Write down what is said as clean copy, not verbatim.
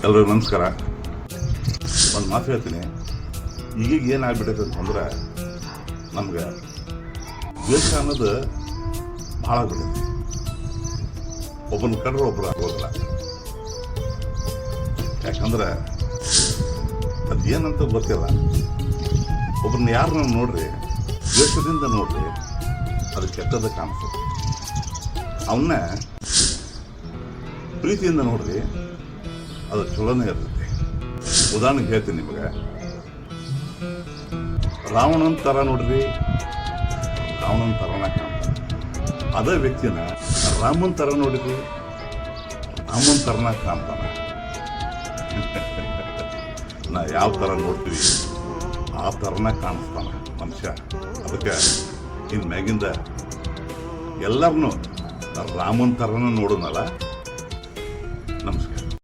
ಎಲ್ಲರೂ ನಮಸ್ಕಾರ. ಒಂದು ಮಾತು ಹೇಳ್ತೀನಿ, ಈಗೀಗ ಏನಾಗ್ಬಿಟ್ಟೈತೆ ಅಂತಂದ್ರೆ ನಮ್ಗೆ ದ್ವೇಷ ಅನ್ನೋದು ಭಾಳ ಆಗ್ಬಿಟ್ಟೈತಿ. ಒಬ್ಬನ ಕಂಡ್ರೆ ಒಬ್ಬರು ಆಗೋದಿಲ್ಲ. ಯಾಕಂದ್ರೆ ಅದೇನಂತ ಗೊತ್ತಿಲ್ಲ. ಒಬ್ಬರನ್ನ ಯಾರನ್ನ ನೋಡ್ರಿ, ದ್ವೇಷದಿಂದ ನೋಡ್ರಿ, ಅದು ಕೆಟ್ಟದ ಕಾಣಿಸ್ತದೆ. ಅವನ್ನ ಪ್ರೀತಿಯಿಂದ ನೋಡ್ರಿ, ಅದು ಚಲೋನೇ ಇರ್ತೈತಿ. ಉದಾಹರಣೆಗೆ ಹೇಳ್ತೀನಿ ನಿಮಗೆ, ರಾವಣನ ಥರ ನೋಡ್ರಿ, ರಾವಣನ ಥರನ ಕಾಣ್ತಾನೆ. ಅದೇ ವ್ಯಕ್ತಿನ ರಾಮನ ಥರ ನೋಡಿದ್ರಿ, ರಾಮನ ಥರನ ಕಾಣ್ತಾನೆ. ನಾ ಯಾವ ಥರ ನೋಡ್ತೀವಿ ಆ ಥರನ ಕಾಣಿಸ್ತಾನೆ ಮನುಷ್ಯ. ಅದಕ್ಕೆ ಇನ್ನು ಮ್ಯಾಗಿಂದ ಎಲ್ಲರನ್ನೂ ರಾಮನ ಥರನ ನೋಡೋನಲ್ಲ. ನಮಸ್ಕಾರ.